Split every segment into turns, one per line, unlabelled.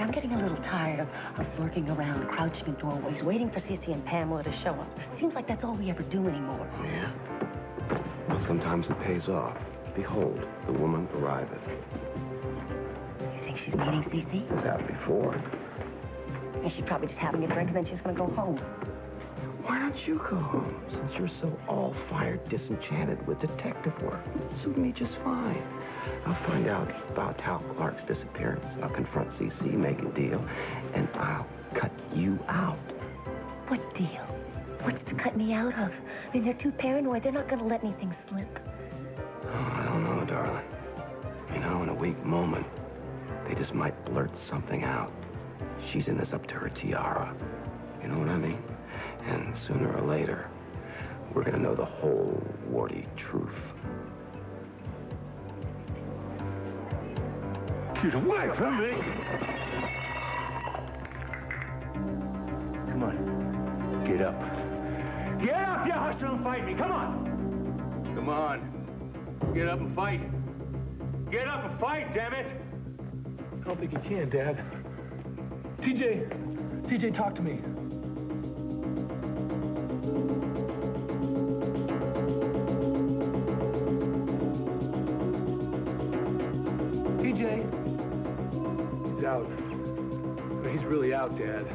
I'm getting a little tired of lurking around, crouching in doorways, waiting for СиСи and Pamela to show up. Seems like that's all we ever do anymore.
Yeah? Well, sometimes it pays off. Behold, the woman arriveth.
You think she's meeting СиСi?
Was that before?
And she's probably just having a drink and then she's gonna go home.
Why don't you go home, since you're so all-fired disenchanted with detective work? Suit me just fine. I'll find out about Hal Clark's disappearance. I'll confront СиСi, make a deal, and I'll cut you out.
What deal? What's to cut me out of? I mean, they're too paranoid. They're not gonna let anything slip.
Oh, I don't know, darling. You know, in a weak moment, they just might blurt something out. She's in this up to her tiara. You know what I mean? And sooner or later, we're gonna know the whole warty truth.
Get away from me! Come on. Get up. Get up, you hustle and fight me. Come on. Come on. Get up and fight. Get up and fight, damn it!
I don't think you can, Dad. TJ, talk to me. TJ. He's out. He's really out, Dad.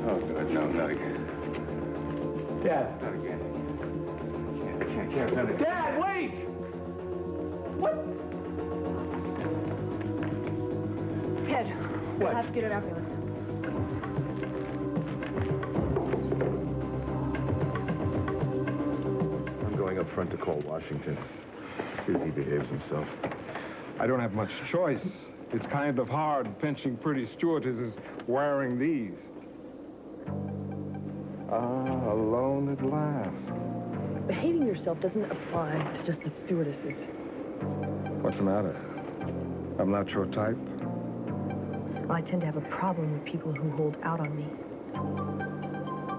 Oh, God, no, not again.
Dad.
Not again. Can't, not again.
Dad, wait! What?
Ted,
What?
we'll have to get an ambulance.
I'm going up front to call Washington. See if he behaves himself. I don't have much choice. It's kind of hard pinching pretty stewardesses wearing these. Ah, alone at last.
Behaving yourself doesn't apply to just the stewardesses.
What's the matter? I'm not your type?
I tend to have a problem with people who hold out on me.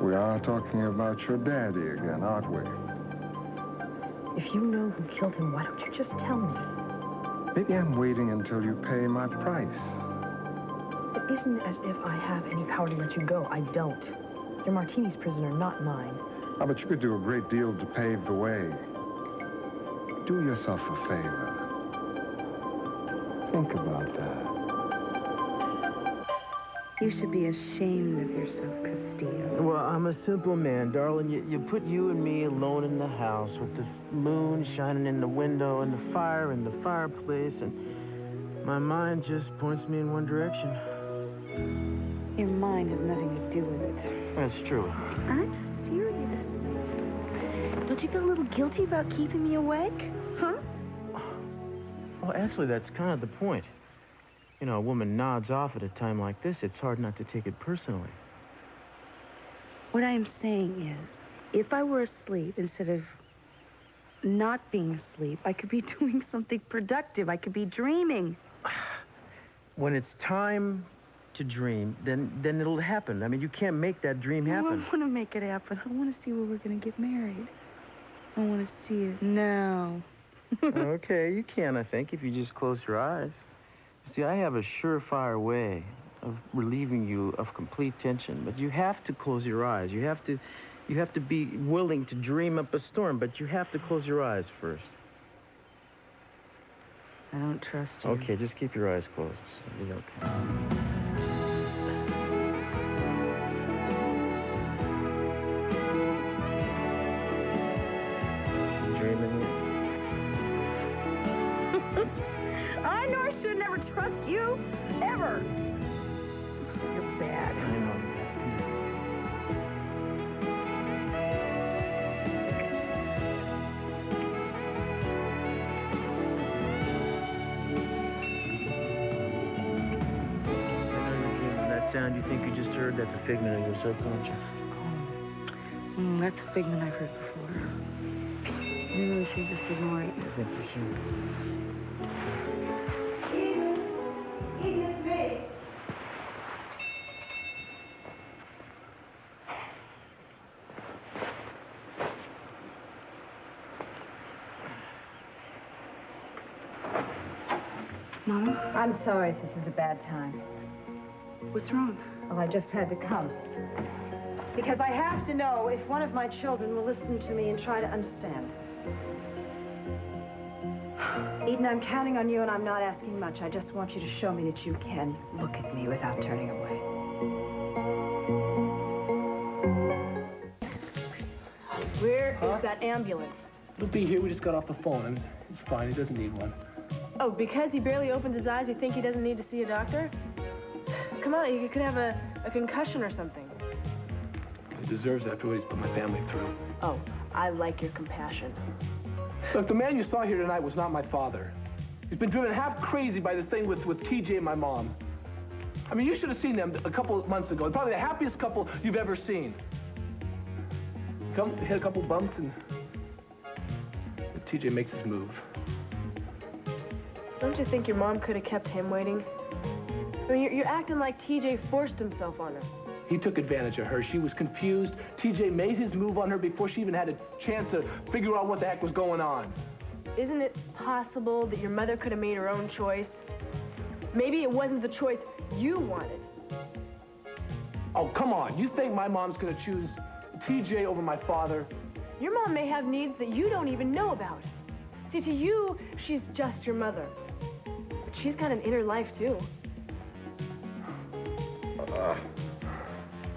We are talking about your daddy again, aren't we?
If you know who killed him, why don't you just tell me?
Maybe I'm waiting until you pay my price.
It isn't as if I have any power to let you go. I don't. You're Martini's prisoner, not mine.
Ah, but you could do a great deal to pave the way. Do yourself a favor. Think about that.
You should be ashamed of yourself, Castillo.
Well, I'm a simple man, darling. You put you and me alone in the house with the moon shining in the window and the fire in the fireplace, and my mind just points me in one direction.
Your mind has nothing to do with it.
That's true.
I'm serious. Don't you feel a little guilty about keeping me awake? Huh?
Well, actually, that's kind of the point. You know, a woman nods off at a time like this. It's hard not to take it personally.
What I am saying is, if I were asleep instead of not being asleep, I could be doing something productive. I could be dreaming.
When it's time to dream, then it'll happen. I mean, you can't make that dream happen.
I don't want to make it happen. I want to see where we're going to get married. I want to see it now.
Okay, you can, I think, if you just close your eyes. See, I have a surefire way of relieving you of complete tension, but you have to close your eyes. You have to be willing to dream up a storm, but you have to close your eyes first.
I don't trust you.
Okay, just keep your eyes closed. It'll be okay. Dreaming yet?
I know I should never trust you, ever. You're bad.
I know. That sound you think you just heard, that's a figment of your subconscious.
That's a figment I've heard before. Maybe we should just ignore it.
I think for sure.
Mama?
I'm sorry if this is a bad time.
What's wrong?
Well, I just had to come. Because I have to know if one of my children will listen to me and try to understand. Eden, I'm counting on you, and I'm not asking much. I just want you to show me that you can look at me without turning away.
Where is that ambulance?
It'll be here. We just got off the phone, and it's fine. He doesn't need one.
Oh, because he barely opens his eyes, you think he doesn't need to see a doctor? Come on, he could have a concussion or something.
He deserves that for what he's put my family through.
Oh, I like your compassion.
Look, the man you saw here tonight was not my father. He's been driven half crazy by this thing with TJ and my mom. I mean, you should have seen them a couple of months ago. They're probably the happiest couple you've ever seen. They hit a couple bumps, and TJ makes his move.
Don't you think your mom could have kept him waiting? I mean, you're acting like TJ forced himself on her.
He took advantage of her. She was confused. TJ made his move on her before she even had a chance to figure out what the heck was going on.
Isn't it possible that your mother could have made her own choice? Maybe it wasn't the choice you wanted.
Oh, come on. You think my mom's gonna choose TJ over my father?
Your mom may have needs that you don't even know about. See, to you, she's just your mother. But she's got an inner life, too.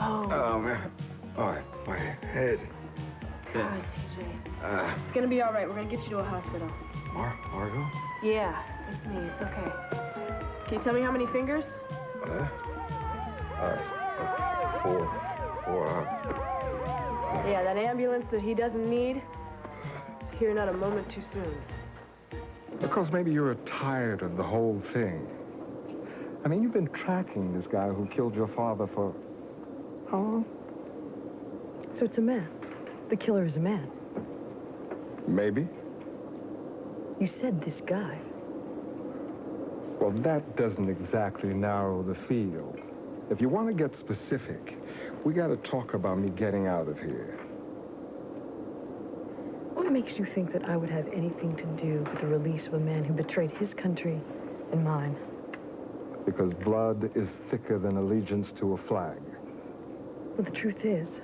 Oh, man. Oh, my head.
God, TJ. It's gonna be all right. We're gonna get you to a hospital.
Margo?
Yeah, it's me. It's okay. Can you tell me how many fingers?
Four.
Yeah, that ambulance that he doesn't need is here not a moment too soon.
Because maybe you're tired of the whole thing. I mean, you've been tracking this guy who killed your father for how long?
So it's a man. The killer is a man.
Maybe.
You said this guy.
Well, that doesn't exactly narrow the field. If you want to get specific, we got to talk about me getting out of here.
What makes you think that I would have anything to do with the release of a man who betrayed his country and mine?
Because blood is thicker than allegiance to a flag.
Well, the truth is,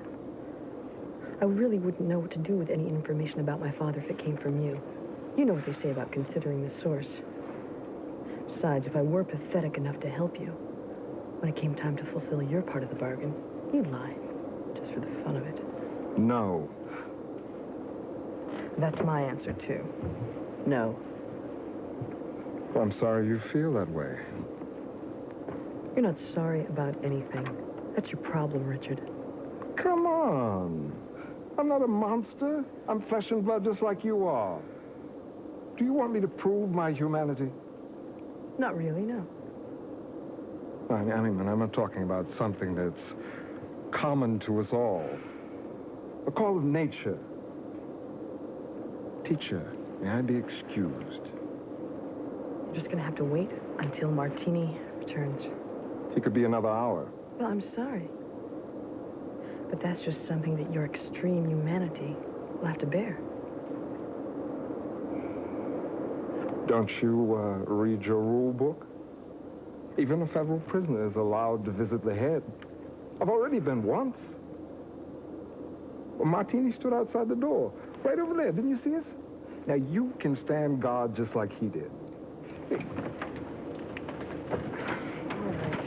I really wouldn't know what to do with any information about my father if it came from you. You know what they say about considering the source. Besides, if I were pathetic enough to help you, when it came time to fulfill your part of the bargain, you'd lie, just for the fun of it.
No.
That's my answer, too. No.
Well, I'm sorry you feel that way.
You're not sorry about anything. That's your problem, Richard.
Come on. I'm not a monster. I'm flesh and blood just like you are. Do you want me to prove my humanity?
Not really, no.
I mean, I'm not talking about something that's common to us all. A call of nature. Teacher, may I be excused?
You're just gonna have to wait until Martini returns.
It could be another hour.
Well, I'm sorry. But that's just something that your extreme humanity will have to bear.
Don't you read your rule book? Even a federal prisoner is allowed to visit the head. I've already been once. Well, Martini stood outside the door, right over there. Didn't you see us? Now, you can stand guard just like he did.
All right.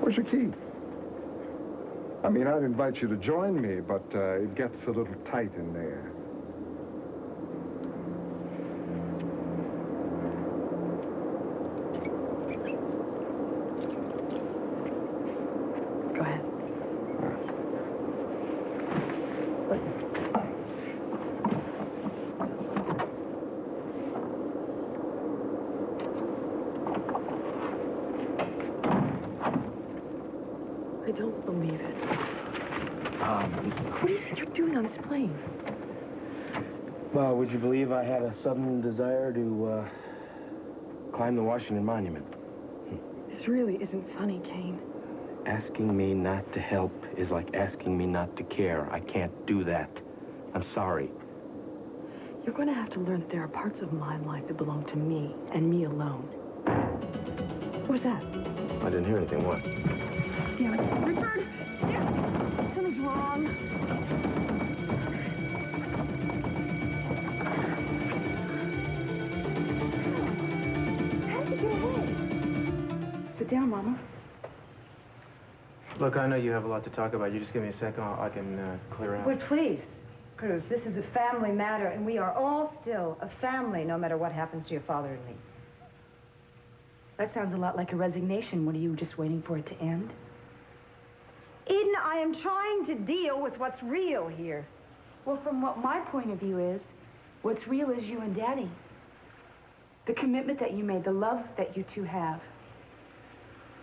Where's your key? I mean, I'd invite you to join me, but it gets a little tight in there.
Go ahead. I don't believe it. What do you think you're doing on this plane?
Well, would you believe I had a sudden desire to climb the Washington Monument?
This really isn't funny, Kane.
Asking me not to help is like asking me not to care. I can't do that.
I'm sorry.
You're going to have to learn that there are parts of my life that belong to me, and me alone. What was that?
I didn't hear anything. What?
Damn it. Richard! Yeah. Something's wrong. How did you get away? Sit down, Mama.
Look, I know you have a lot to talk about. You just give me a second, I can clear out.
But please, Cruz, this is a family matter, and we are all still a family, no matter what happens to your father and me.
That sounds a lot like a resignation. What, are you just waiting for it to end?
Eden, I am trying to deal with what's real here.
Well, from what my point of view is, what's real is you and Daddy. The commitment that you made, the love that you two have.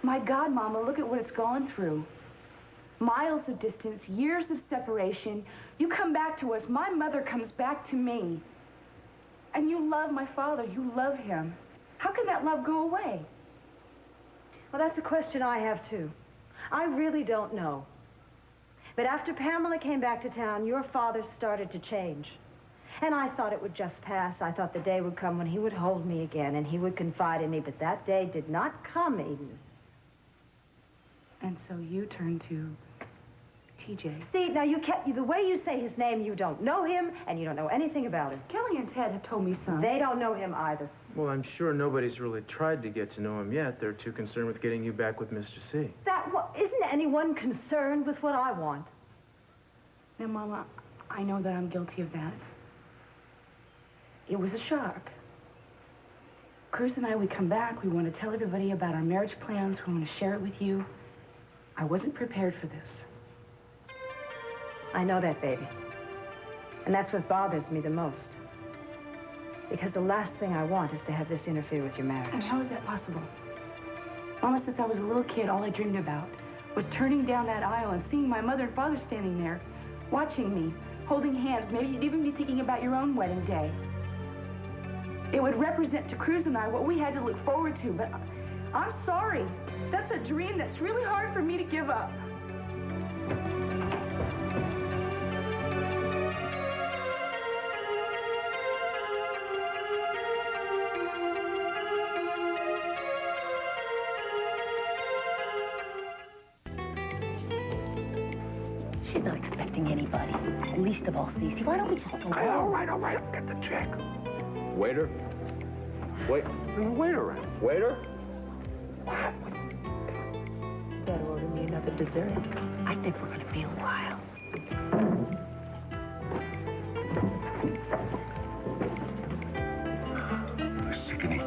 My God, Mama, look at what it's gone through. Miles of distance, years of separation. You come back to us, my mother comes back to me. And you love my father, you love him. How can that love go away?
Well, that's a question I have, too. I really don't know. But after Pamela came back to town, your father started to change. And I thought it would just pass. I thought the day would come when he would hold me again and he would confide in me. But that day did not come, Eden.
And so you turned to TJ.
See, now the way you say his name, you don't know him and you don't know anything about him.
Kelly and Ted have told me some.
They don't know him either.
Well, I'm sure nobody's really tried to get to know him yet. They're too concerned with getting you back with Mr. C.
Isn't anyone concerned with what I want?
Now, Mama, I know that I'm guilty of that. It was a shock. Cruz and I, we come back. We want to tell everybody about our marriage plans. We want to share it with you. I wasn't prepared for this.
I know that, baby. And that's what bothers me the most. Because the last thing I want is to have this interfere with your marriage.
And how is that possible? Mama, since I was a little kid, all I dreamed about was turning down that aisle and seeing my mother and father standing there, watching me, holding hands. Maybe you'd even be thinking about your own wedding day. It would represent to Cruz and I what we had to look forward to, but I'm sorry. That's a dream that's really hard for me to give up.
She's not expecting anybody, least of all Sisi. Why don't we just go
All right, I'll get the check. Waiter? Wait, there's a waiter around. Waiter?
Better order me another dessert.
I think we're gonna be a while.
It was sickening.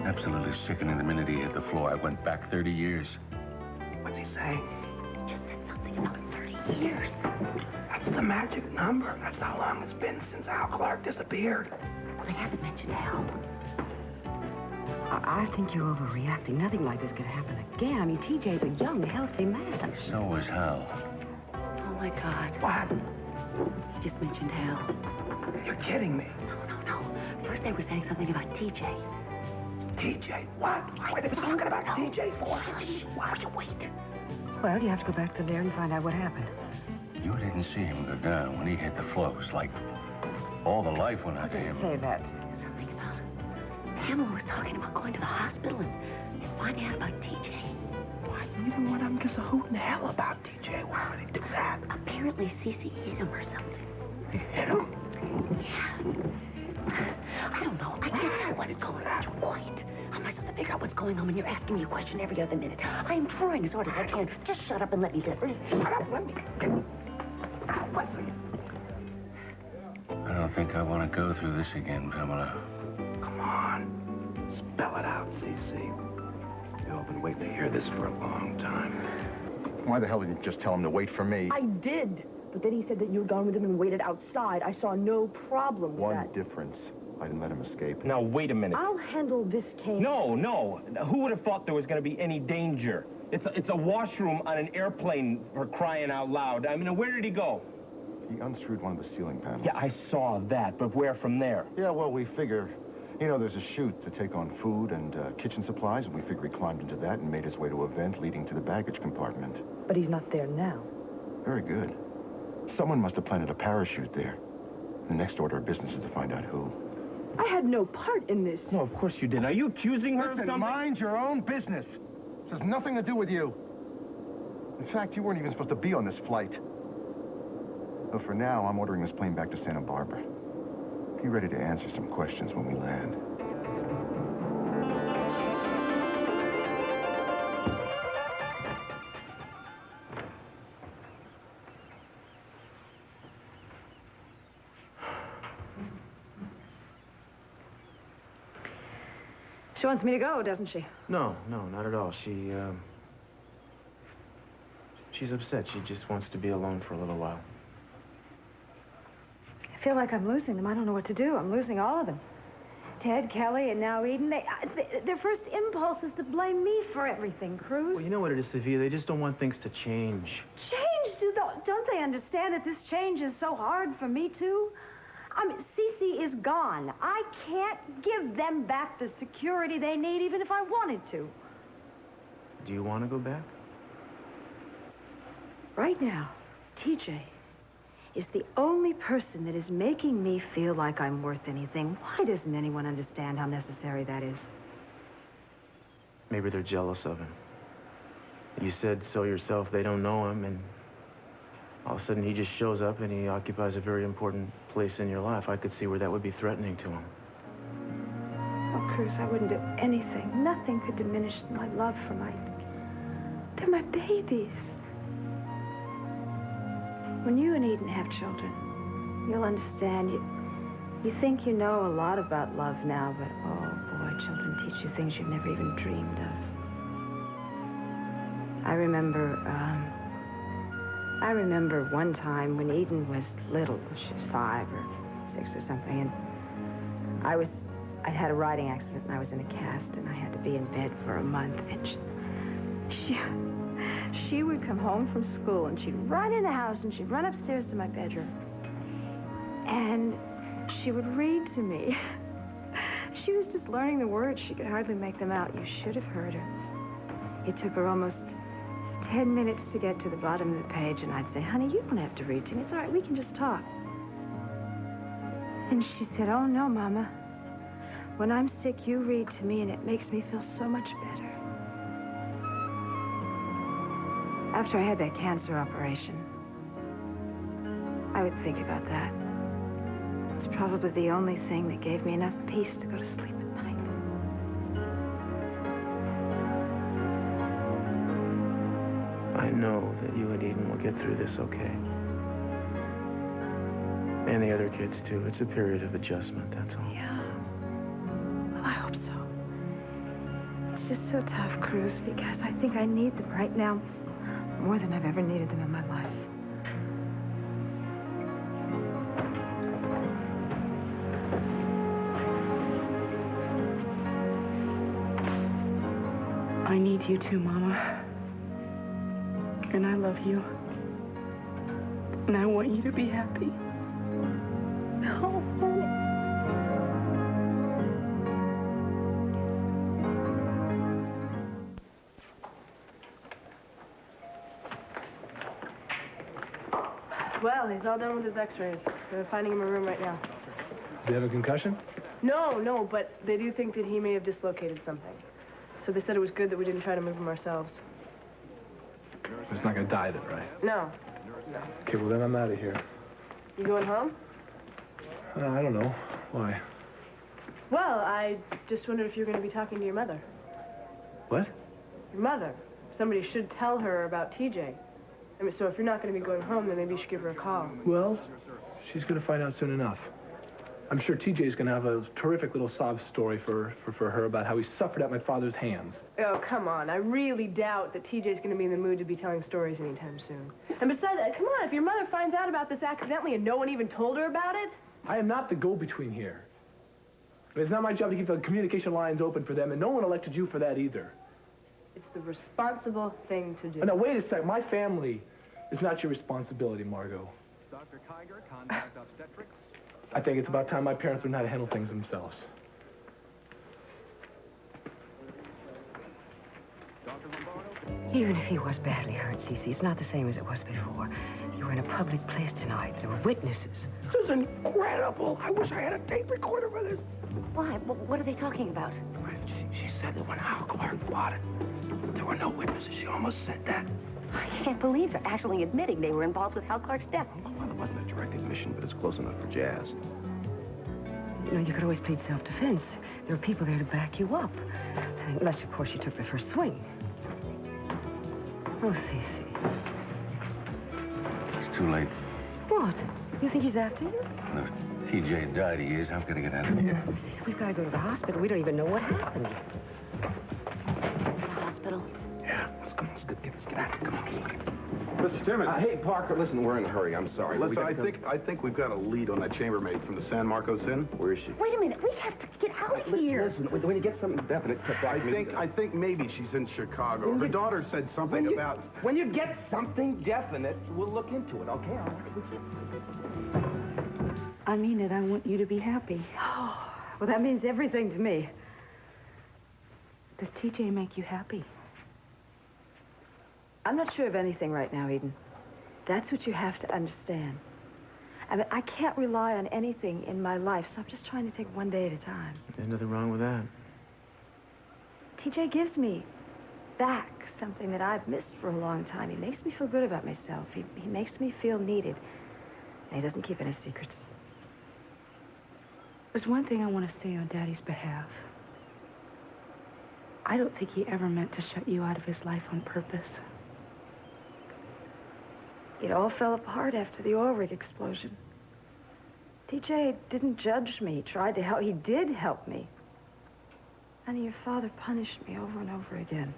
Absolutely sickening. The minute he hit the floor, I went back 30 years.
What's he saying?
He just said something about 30 years.
That's the magic number. That's how long it's been since Al Clark disappeared.
Well, they haven't mentioned Al.
I think you're overreacting. Nothing like this could happen again. I mean, TJ's a young, healthy man.
So was Hal.
Oh, my God.
What?
He just mentioned Al.
You're kidding me.
No. First they were saying something about TJ.
TJ? What? What they were talking about TJ for?
Shush. Why don't you wait?
Well, you have to go back to there and find out what happened.
You didn't see him go down when he hit the floor. It was like all the life went out of him.
Say that.
Something about Pamela was talking about going to the hospital and finding out about TJ.
Why, neither one of them gives a hoot in hell about TJ. Why would they do that?
Apparently, Sisi hit him or something.
He hit him?
Yeah. I don't know. I can't tell what's going on. You're quiet. How am I supposed to figure out what's going on when you're asking me a question every other minute? I am trying as hard as I can. Just shut up and let me listen.
Shut up, let me... Listen.
I don't think I want to go through this again, Pamela.
Come on. Spell it out, Sisi. You've all been waiting to hear this for a long time.
Why the hell didn't you just tell him to wait for me?
I did. But then he said that you had gone with him and waited outside. I saw no problem with that.
One difference. I didn't let him escape.
Now, wait a minute.
I'll handle this, Kane.
No. Who would have thought there was going to be any danger? It's a washroom on an airplane, for crying out loud. I mean, where did he go?
He unscrewed one of the ceiling panels.
Yeah, I saw that, but where from there?
Yeah, well, we figure, you know, there's a chute to take on food and kitchen supplies, and we figure he climbed into that and made his way to a vent leading to the baggage compartment.
But he's not there now.
Very good. Someone must have planted a parachute there. The next order of business is to find out who.
I had no part in this.
No, of course you didn't. Are you accusing her of something?
Mind your own business. This has nothing to do with you. In fact, you weren't even supposed to be on this flight. So for now, I'm ordering this plane back to Santa Barbara. Be ready to answer some questions when we land.
She wants me to go, doesn't she?
No, not at all. She's upset. She just wants to be alone for a little while.
I feel like I'm losing them. I don't know what to do. I'm losing all of them. Ted, Kelly, and now Eden. Their first impulse is to blame me for everything, Cruz.
Well, you know what it is, Sophia. They just don't want things to change.
Change? Don't they understand that this change is so hard for me, too? I mean, СиСи is gone. I can't give them back the security they need, even if I wanted to.
Do you want to go back?
Right now, ТиДжея is the only person that is making me feel like I'm worth anything. Why doesn't anyone understand how necessary that is?
Maybe they're jealous of him. You said so yourself. They don't know him, and all of a sudden he just shows up and he occupies a very important place in your life. I could see where that would be threatening to him.
Oh, Cruz, I wouldn't do anything. Nothing could diminish my love for they're my babies. When you and Eden have children, you'll understand. You think you know a lot about love now, but oh boy, children teach you things you've never even dreamed of. I remember one time when Eden was little. She was 5 or 6 or something, and I'd had a riding accident, and I was in a cast, and I had to be in bed for a month, and she would come home from school, and she'd run in the house, and she'd run upstairs to my bedroom, and she would read to me. She was just learning the words. She could hardly make them out. You should have heard her. It took her almost 10 minutes to get to the bottom of the page, and I'd say, honey, you don't have to read to me. It's all right, we can just talk. And she said, oh, no, Mama. When I'm sick, you read to me, and it makes me feel so much better. After I had that cancer operation, I would think about that. It's probably the only thing that gave me enough peace to go to sleep at night.
I know that you and Eden will get through this okay. And the other kids, too. It's a period of adjustment, that's all.
Yeah. Well, I hope so. It's just so tough, Cruz, because I think I need them right now more than I've ever needed them in my life.
I need you too, Mama. And I love you. And I want you to be happy.
Oh, honey.
Well, he's all done with his x-rays. They're finding him a room right now.
Do you have a concussion?
No, but they do think that he may have dislocated something. So they said it was good that we didn't try to move him ourselves.
He's not gonna die then, right?
No.
Okay, well then I'm out of here.
You going home?
I don't know. Why?
Well, I just wondered if you were going to be talking to your mother.
What?
Your mother. Somebody should tell her about ТиДжея. I mean, so if you're not going to be going home, then maybe you should give her a call.
Well, she's gonna find out soon enough. I'm sure ТиДжея's gonna have a terrific little sob story for her about how he suffered at my father's hands.
Oh, come on. I really doubt that ТиДжея's going to be in the mood to be telling stories anytime soon. And besides, come on, if your mother finds out about this accidentally and no one even told her about it...
I am not the go-between here. It's not my job to keep the communication lines open for them, and no one elected you for that either.
It's the responsible thing to do.
Oh, now, wait a sec. My family is not your responsibility, Margot.
Dr. Kiger, contact obstetrics.
I think it's about time my parents learned how to handle things themselves.
Even if he was badly hurt, СиСи, it's not the same as it was before.
You were in a public place tonight. There were witnesses.
This is incredible. I wish I had a tape recorder for this.
Why? What are they talking about?
She said that when Al Clark bought it, there were no witnesses. She almost said that.
I can't believe they're actually admitting they were involved with Hal Clark's death.
Well, it wasn't a direct admission, but it's close enough for jazz.
You know, you could always plead self-defense. There were people there to back you up. Unless, of course, you took the first swing. Oh, Sisi.
It's too late.
What? You think he's after you?
No, ТиДжея died. He is. I'm gonna get out of here.
Sisi, we've got to go to the hospital. We don't even know what happened.
Hospital?
Yeah, let's get out of here. Come on.
Mr. Timmons.
Hey, Parker, listen, we're in a hurry. I'm sorry.
Listen, I think we've got a lead on that chambermaid from the San Marcos Inn.
Where is she?
Wait a minute. We have to get out of here.
Listen, when you get something definite,
I think maybe she's in Chicago. Her daughter said something about...
When you get something definite, we'll look into it, okay?
I mean it. I want you to be happy.
Oh, well, that means everything to me.
Does ТиДжея make you happy?
I'm not sure of anything right now, Eden. That's what you have to understand. I mean, I can't rely on anything in my life, so I'm just trying to take one day at a time.
There's nothing wrong with that.
ТиДжея gives me back something that I've missed for a long time. He makes me feel good about myself. He makes me feel needed. And he doesn't keep any secrets.
There's one thing I want to say on Daddy's behalf. I don't think he ever meant to shut you out of his life on purpose.
It all fell apart after the oil rig explosion. ТиДжея didn't judge me, tried to help. He did help me. And your father punished me over and over again.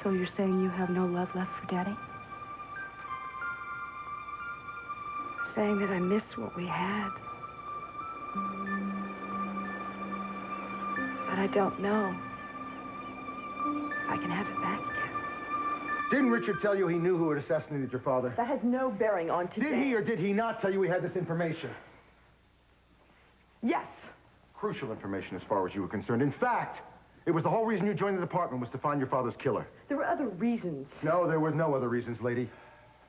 So you're saying you have no love left for Daddy?
Saying that I miss what we had. But I don't know if I can have it back again.
Didn't Richard tell you he knew who had assassinated your father?
That has no bearing on today.
Did he or did he not tell you he had this information?
Yes.
Crucial information as far as you were concerned. In fact, it was the whole reason you joined the department was to find your father's killer.
There were other reasons.
No, there were no other reasons, lady.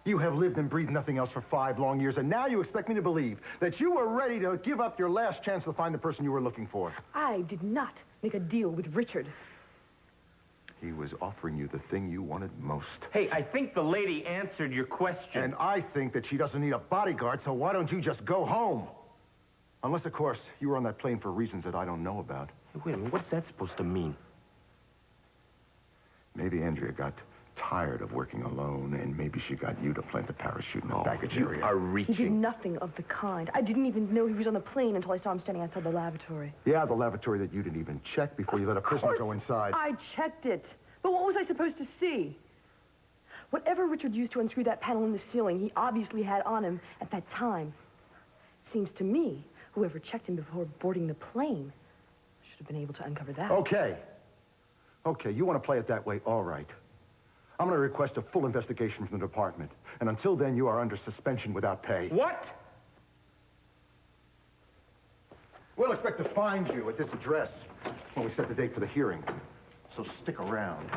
You have lived and breathed nothing else for 5 long years, and now you expect me to believe that you were ready to give up your last chance to find the person you were looking for.
I did not make a deal with Richard.
He was offering you the thing you wanted most.
Hey, I think the lady answered your question.
And I think that she doesn't need a bodyguard, so why don't you just go home? Unless, of course, you were on that plane for reasons that I don't know about.
Hey, wait a minute, what's that supposed to mean?
Maybe Andrea got tired of working alone, and maybe she got you to plant the parachute in the baggage area.
You are
He did
reaching.
nothing of the kind. I didn't even know he was on the plane until I saw him standing outside the lavatory.
Yeah, the lavatory that you didn't even check before you let a prisoner go inside.
I checked it. But what was I supposed to see? Whatever Richard used to unscrew that panel in the ceiling, he obviously had on him at that time. Seems to me, whoever checked him before boarding the plane should have been able to uncover that.
Okay. Okay, you want to play it that way? All right. I'm going to request a full investigation from the department. And until then, you are under suspension without pay.
What?
We'll expect to find you at this address when we set the date for the hearing. So stick around.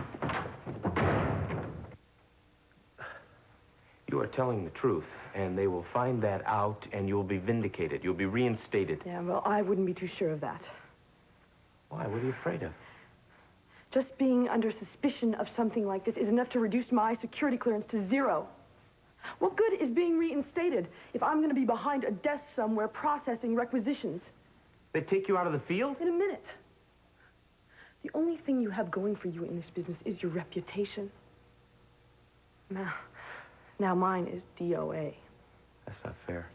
You are telling the truth, and they will find that out, and you'll be vindicated. You'll be reinstated.
Yeah, well, I wouldn't be too sure of that.
Why? What are you afraid of?
Just being under suspicion of something like this is enough to reduce my security clearance to 0. What good is being reinstated if I'm going to be behind a desk somewhere processing requisitions?
They take you out of the field?
In a minute. The only thing you have going for you in this business is your reputation. Now mine is DOA.
That's not fair.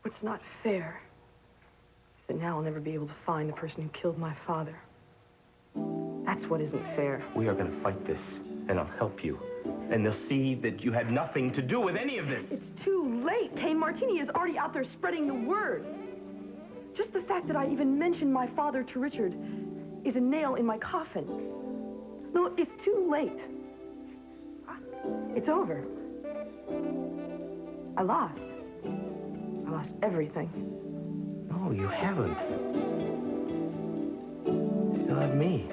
What's not fair is that now I'll never be able to find the person who killed my father. That's what isn't fair.
We are going to fight this, and I'll help you. And they'll see that you had nothing to do with any of this.
It's too late. Kane Martini is already out there spreading the word. Just the fact that I even mentioned my father to Richard is a nail in my coffin. No, it's too late. It's over. I lost. I lost everything.
No, you haven't. You still have me.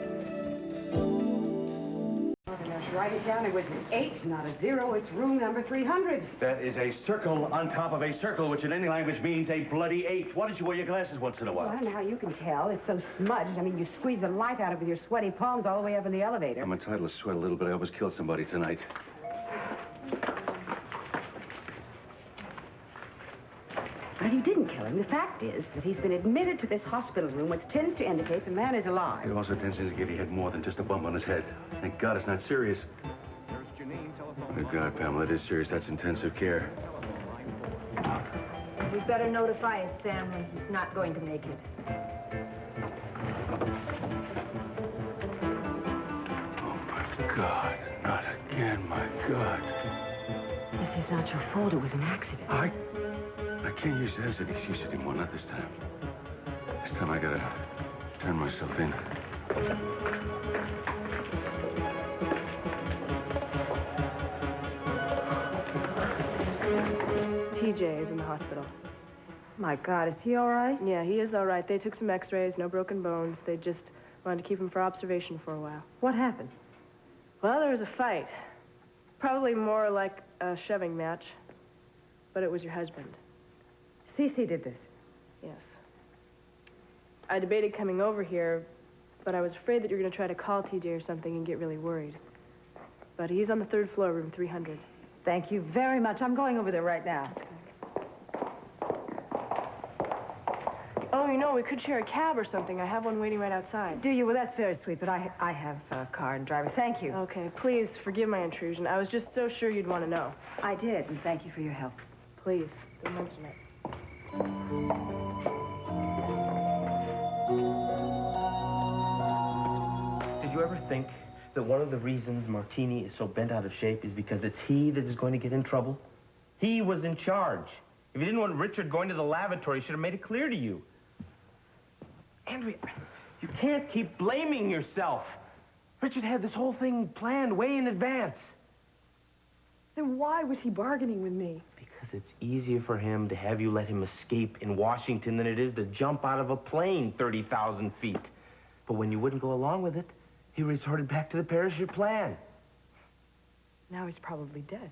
You're
write it down. It was an 8, not a 0. It's room number 300.
That is a circle on top of a circle, which in any language means a bloody 8. Why don't you wear your glasses once in a while?
Well, I don't know how you can tell. It's so smudged. I mean, you squeeze the life out of it with your sweaty palms all the way up in the elevator.
I'm entitled to sweat a little bit. I almost killed somebody tonight.
Well, you didn't kill him. The fact is that he's been admitted to this hospital room, which tends to indicate the man is alive.
It also tends to indicate he had more than just a bump on his head. Thank God it's not serious. Thank God, Pamela, it is serious. That's intensive care.
We'd better notify his family. He's not going to make it.
Oh, my God. Not again, my God.
This is not your fault. It was an accident.
I can't use that as an excuse anymore, not this time. This time I gotta turn myself in.
TJ is in the hospital.
My God, is he all right?
Yeah, he is all right. They took some x-rays, no broken bones. They just wanted to keep him for observation for a while.
What happened?
Well, there was a fight. Probably more like a shoving match. But it was your husband.
СиСи did this?
Yes. I debated coming over here, but I was afraid that you were going to try to call TJ or something and get really worried. But he's on the 3rd floor, room 300.
Thank you very much. I'm going over there right now.
Oh, you know, we could share a cab or something. I have one waiting right outside.
Do you? Well, that's very sweet, but I have a car and driver. Thank you.
Okay, please forgive my intrusion. I was just so sure you'd want to know.
I did, and thank you for your help.
Please, don't mention it.
Did you ever think that one of the reasons Martini is so bent out of shape is because it's he that is going to get in trouble? He was in charge. If you didn't want Richard going to the lavatory, he should have made it clear to you. Andrea, you can't keep blaming yourself. Richard had this whole thing planned way in advance.
Then why was he bargaining with me?
Because it's easier for him to have you let him escape in Washington than it is to jump out of a plane 30,000 feet. But when you wouldn't go along with it, he resorted back to the parachute plan.
Now he's probably dead.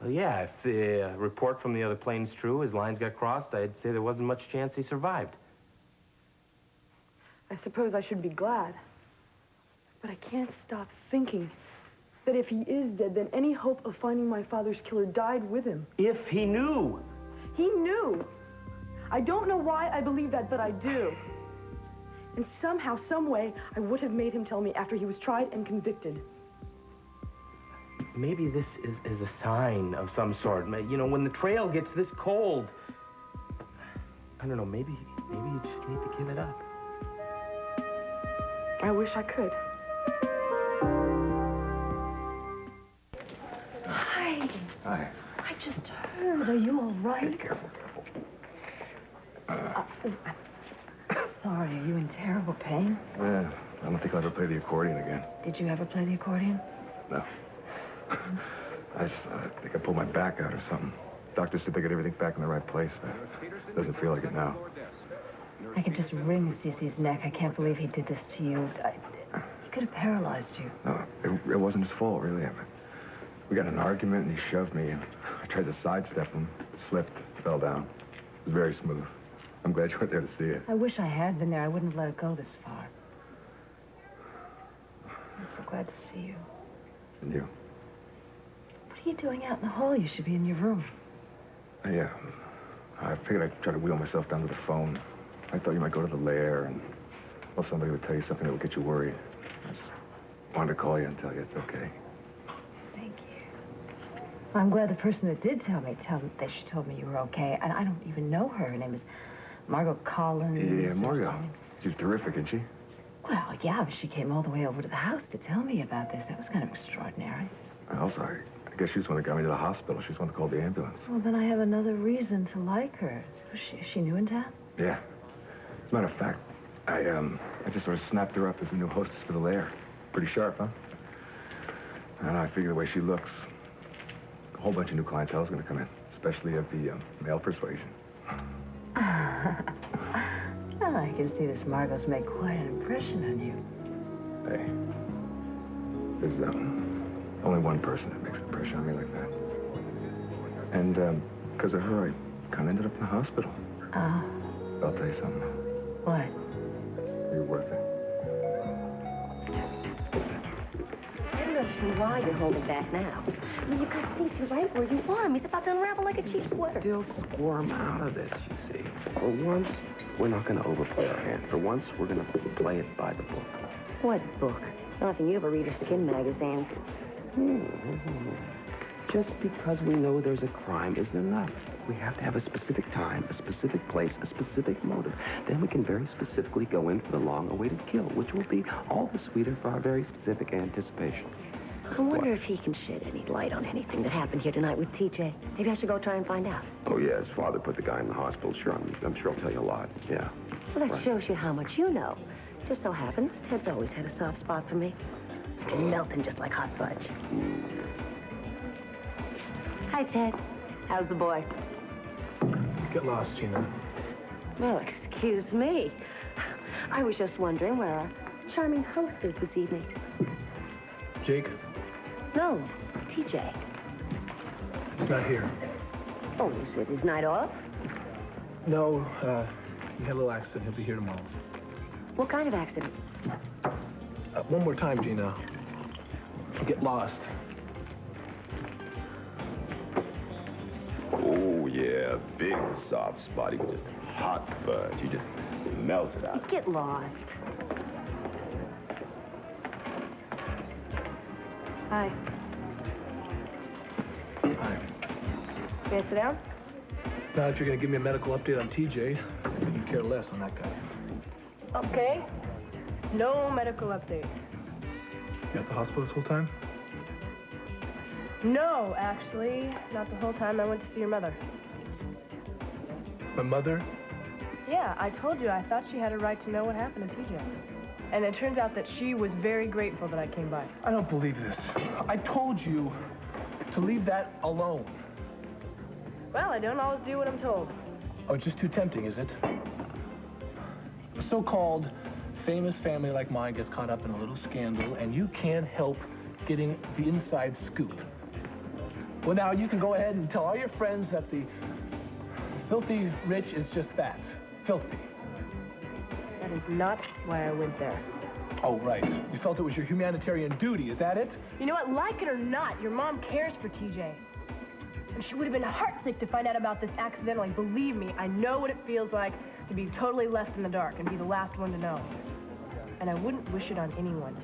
Well, yeah, if the report from the other plane's true, his lines got crossed, I'd say there wasn't much chance he survived.
I suppose I should be glad. But I can't stop thinking that if he is dead, then any hope of finding my father's killer died with him.
If he knew.
He knew. I don't know why I believe that, but I do. And somehow, some way, I would have made him tell me after he was tried and convicted.
Maybe this is a sign of some sort. You know, when the trail gets this cold. I don't know, maybe you just need to give it up.
I wish I could.
Hi.
Hi.
I just heard. Are you all right?
Be careful,
Sorry, are you in terrible pain?
Yeah, I don't think I'll ever play the accordion again.
Did you ever play the accordion?
No. I think I pulled my back out or something. Doctors said they got everything back in the right place, but it doesn't feel like it now.
I could just wring СиСi's neck. I can't believe he did this to you. He could have paralyzed you.
No, it wasn't his fault, really. I mean, we got in an argument, and he shoved me, and I tried to sidestep him, slipped, fell down. It was very smooth. I'm glad you weren't there to see it.
I wish I had been there. I wouldn't have let it go this far. I'm so glad to see you.
And you?
What are you doing out in the hall? You should be in your room.
Yeah. I figured I'd try to wheel myself down to the phone. I thought you might go to the lair, and, well, somebody would tell you something that would get you worried. I just wanted to call you and tell you it's okay.
Thank you. I'm glad the person that did tell me that she told me you were okay. And I don't even know her. Her name is Margot Collins.
Yeah, Margo. She's terrific, isn't she?
Well, yeah, but she came all the way over to the house to tell me about this. That was kind of extraordinary.
Also, I guess she's the one that got me to the hospital. She's the one that called the ambulance.
Well, then I have another reason to like her. Is she new in town?
Yeah. As a matter of fact, I just sort of snapped her up as the new hostess for the lair. Pretty sharp, huh? And I figure the way she looks, a whole bunch of new clientele is going to come in, especially of the male persuasion.
Well, I can see this Margot's made quite an impression on you.
Hey, There's only one person that makes an impression on me like that. And because of her, I kind of ended up in the hospital. I'll tell you something.
What?
You're worth it.
I don't understand why you're holding back now. I mean, you've got СиСи right where you are. He's about to unravel like a cheap sweater.
Still squirm out of this, you see. For once, we're not going to overplay our hand. For once, we're going to play it by the book.
What book? Nothing you ever read or skin magazines.
Just because we know there's a crime isn't enough. We have to have a specific time, a specific place, a specific motive. Then we can very specifically go in for the long-awaited kill, which will be all the sweeter for our very specific anticipation.
I wonder if he can shed any light on anything that happened here tonight with ТиДжея. Maybe I should go try and find out.
Oh, yeah, his father put the guy in the hospital. Sure, I'm sure he'll tell you a lot. Yeah.
Well, that shows you how much you know. Just so happens, Ted's always had a soft spot for me. I can melt him just like hot fudge. Hi, Ted. How's the boy?
Get lost, Gina.
Well, excuse me. I was just wondering where our charming host is this evening.
Jake?
No, ТиДжея.
He's not here.
Oh, is it his night off?
No, he had a little accident. He'll be here tomorrow.
What kind of accident?
One more time, Gina. Get lost.
Oh, yeah, big soft spot. He was just hot fudge. You just melted out.
Get lost.
Hi.
Hi.
May I sit down?
Now, if you're going to give me a medical update on ТиДжея, I can care less on that guy.
Okay. No medical update.
You at the hospital this whole time?
No, actually, not the whole time. I went to see your mother.
My mother?
Yeah, I told you I thought she had a right to know what happened to ТиДжея. And it turns out that she was very grateful that I came by.
I don't believe this. I told you to leave that alone.
Well, I don't always do what I'm told.
Oh, it's just too tempting, is it? A so-called famous family like mine gets caught up in a little scandal, and you can't help getting the inside scoop. Well, now, you can go ahead and tell all your friends that the filthy rich is just that, filthy.
That is not why I went there.
Oh, right. You felt it was your humanitarian duty, is that it?
You know what? Like it or not, your mom cares for ТиДжея. And she would have been heartsick to find out about this accidentally. Believe me, I know what it feels like to be totally left in the dark and be the last one to know. And I wouldn't wish it on anyone.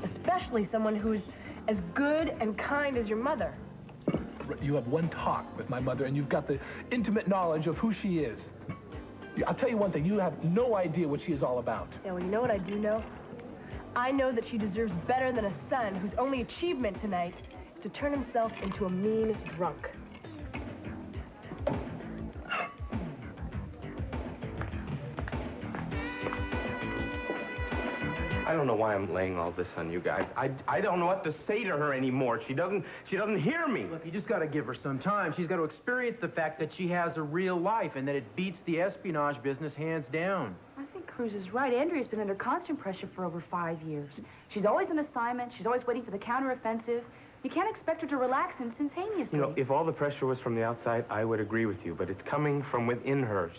Especially someone who's as good and kind as your mother.
You have one talk with my mother, and you've got the intimate knowledge of who she is. I'll tell you one thing, you have no idea what she is all about.
Yeah, well, you know what I do know? I know that she deserves better than a son whose only achievement tonight is to turn himself into a mean drunk.
I don't know why I'm laying all this on you guys. I don't know what to say to her anymore. She doesn't hear me.
Look, you just got to give her some time. She's got to experience the fact that she has a real life and that it beats the espionage business hands down.
I think Cruz is right. Andrea's been under constant pressure for over 5 years. She's always on assignment. She's always waiting for the counteroffensive. You can't expect her to relax instantaneously.
You know, if all the pressure was from the outside, I would agree with you, but it's coming from within her.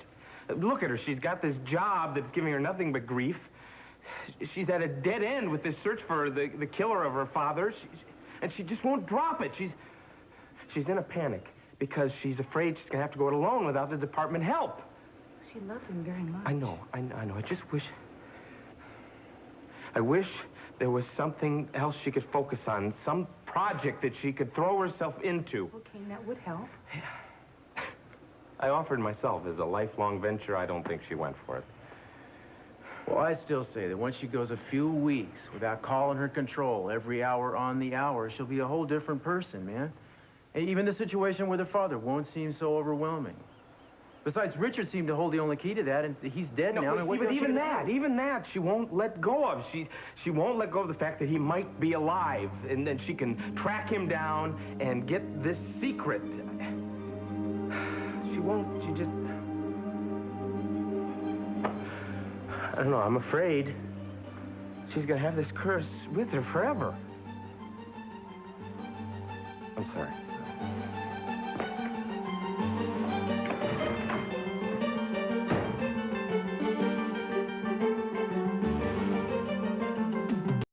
Look at her. She's got this job that's giving her nothing but grief. She's at a dead end with this search for the killer of her father, and she just won't drop it. She's in a panic because she's afraid she's going to have to go it alone without the department help.
She loved him very much.
I know. I wish there was something else she could focus on, some project that she could throw herself into.
Okay, that would help.
I offered myself as a lifelong venture. I don't think she went for it.
Well, I still say that once she goes a few weeks without calling her control every hour on the hour, she'll be a whole different person, man. And even the situation with her father won't seem so overwhelming. Besides, Richard seemed to hold the only key to that, and he's dead now.
But even that, she won't let go of. She won't let go of the fact that he might be alive, and then she can track him down and get this secret. She just... I don't know, I'm afraid she's gonna have this curse with her forever.
I'm sorry.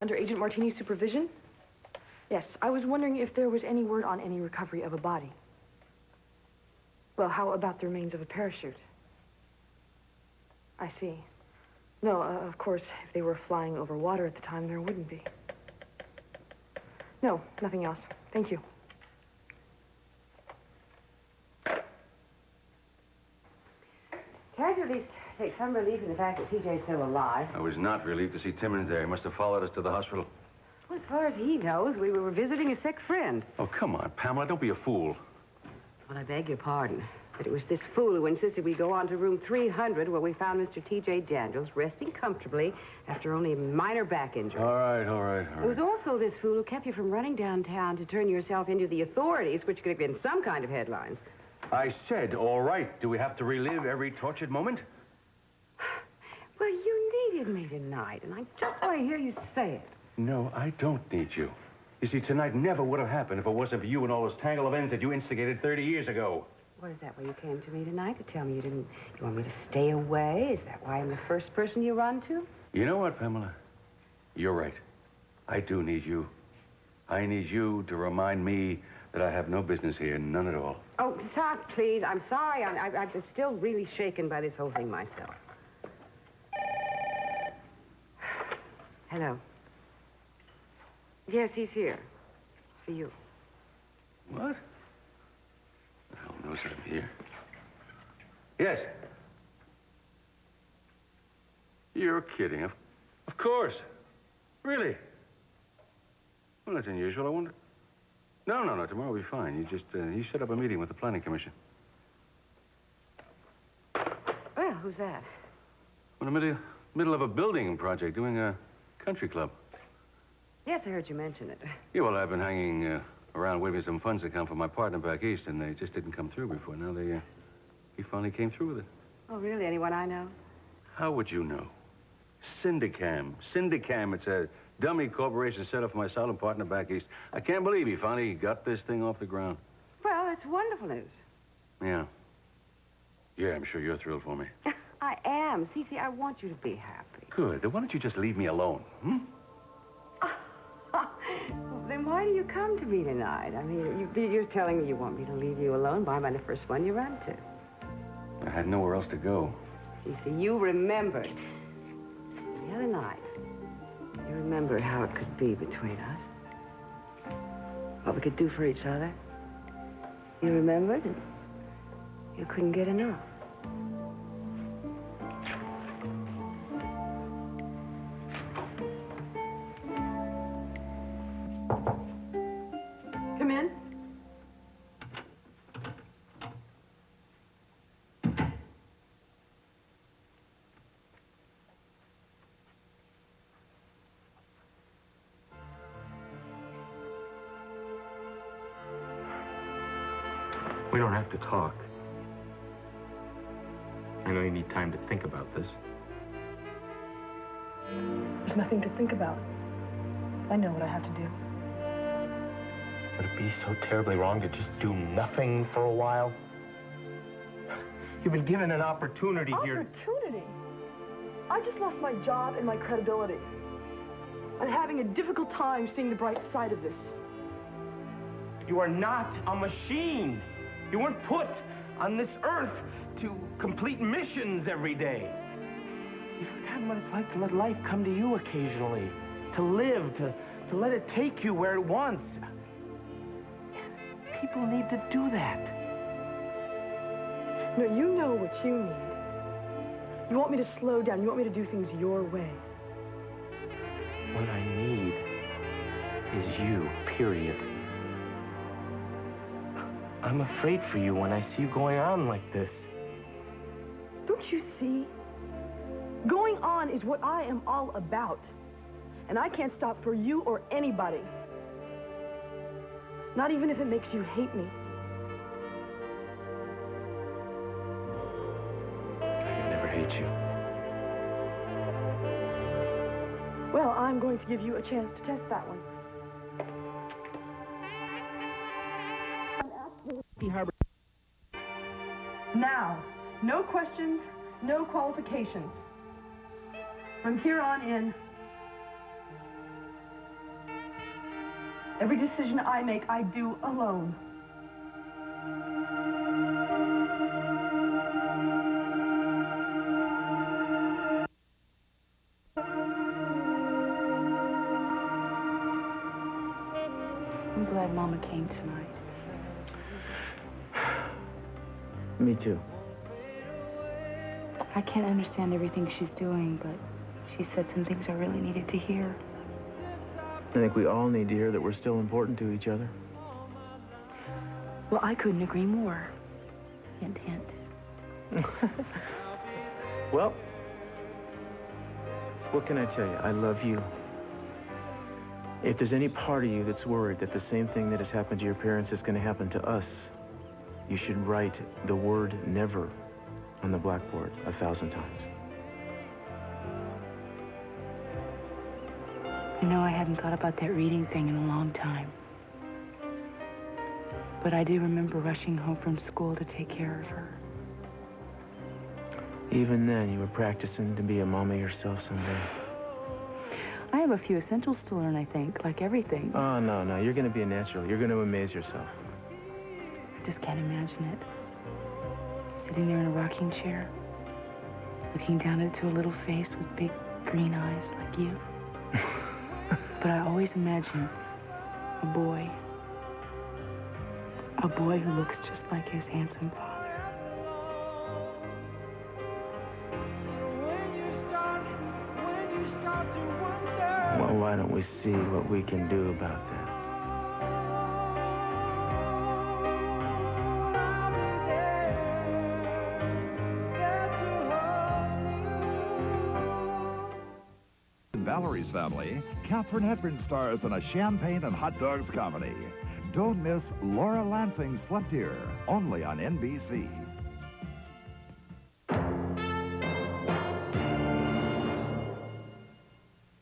Under Agent Martini's supervision? Yes, I was wondering if there was any word on any recovery of a body. Well, how about the remains of a parachute? I see. No, of course, if they were flying over water at the time, there wouldn't be. No, nothing else. Thank you.
Can't you at least take some relief in the fact that TJ's still alive?
I was not relieved to see Timmons there. He must have followed us to the hospital.
Well, as far as he knows, we were visiting a sick friend.
Oh, come on, Pamela, don't be a fool.
Well, I beg your pardon, but it was this fool who insisted we go on to room 300 where we found Mr. T.J. Daniels resting comfortably after only a minor back injury.
All right.
It was also this fool who kept you from running downtown to turn yourself into the authorities, which could have been some kind of headlines.
I said, all right. Do we have to relive every tortured moment?
Well, you needed me tonight, and I just want to hear you say it.
No, I don't need you. You see, tonight never would have happened if it wasn't for you and all those tangle of ends that you instigated 30 years ago.
What is that, why you came to me tonight to tell me you want me to stay away? Is that why I'm the first person you run to?
You know what, Pamela? You're right. I do need you. I need you to remind me that I have no business here, none at all.
Oh, stop, please. I'm sorry. I'm still really shaken by this whole thing myself. Hello. Yes, he's here. It's for you.
What? The hell knows that I'm here? Yes. You're kidding. Of course. Really? Well, that's unusual. I wonder. No. Tomorrow will be fine. You set up a meeting with the planning commission.
Well, who's that?
We're in the middle of a building project, doing a country club.
Yes, I heard you mention it.
Yeah, well, I've been hanging around waiting for some funds to come from my partner back east, and they just didn't come through before. Now he finally came through with it.
Oh, really? Anyone I know?
How would you know? Syndicam. It's a dummy corporation set up for my silent partner back east. I can't believe he finally got this thing off the ground.
Well, it's wonderful news.
Yeah. Yeah, I'm sure you're thrilled for me.
I am. Sisi, I want you to be happy.
Good. Then why don't you just leave me alone, hmm?
Well, then why do you come to me tonight? I mean, you're telling me you want me to leave you alone. Why am I the first one you run to?
I had nowhere else to go.
Sisi, you remembered. The other night, you remembered how it could be between us. What we could do for each other. You remembered, and you couldn't get enough.
Come in.
We don't have to talk. I know you need time to think about this.
There's nothing to think about. I know what I have to do.
Would it be so terribly wrong to just do nothing for a while? You've been given an opportunity here.
Opportunity? I just lost my job and my credibility. I'm having a difficult time seeing the bright side of this.
You are not a machine. You weren't put on this earth to complete missions every day. You've forgotten what it's like to let life come to you occasionally. To live, to let it take you where it wants. People need to do that.
No, you know what you need. You want me to slow down. You want me to do things your way.
What I need is you, period. I'm afraid for you when I see you going on like this.
Don't you see? Going on is what I am all about. And I can't stop for you or anybody. Not even if it makes you hate me.
I can never hate you.
Well, I'm going to give you a chance to test that one.
Harbor.
Now, no questions, no qualifications. From here on in, every decision I make, I do alone.
I'm glad Mama came tonight.
Me too.
I can't understand everything she's doing, but she said some things I really needed to hear.
I think we all need to hear that we're still important to each other.
Well, I couldn't agree more. Hint, hint.
Well, what can I tell you? I love you. If there's any part of you that's worried that the same thing that has happened to your parents is going to happen to us, you should write the word never on the blackboard 1,000 times.
You know, I hadn't thought about that reading thing in a long time. But I do remember rushing home from school to take care of her.
Even then, you were practicing to be a mama yourself someday.
I have a few essentials to learn, I think, like everything.
Oh, no, no, you're going to be a natural. You're going to amaze yourself.
I just can't imagine it. Sitting there in a rocking chair, looking down into a little face with big green eyes like you. But I always imagine a boy who looks just like his handsome father.
Well, why don't we see what we can do about that?
Valerie's Family, Katharine Hepburn stars in a champagne and hot dogs comedy. Don't miss Laura Lansing's Slept Here, only on NBC.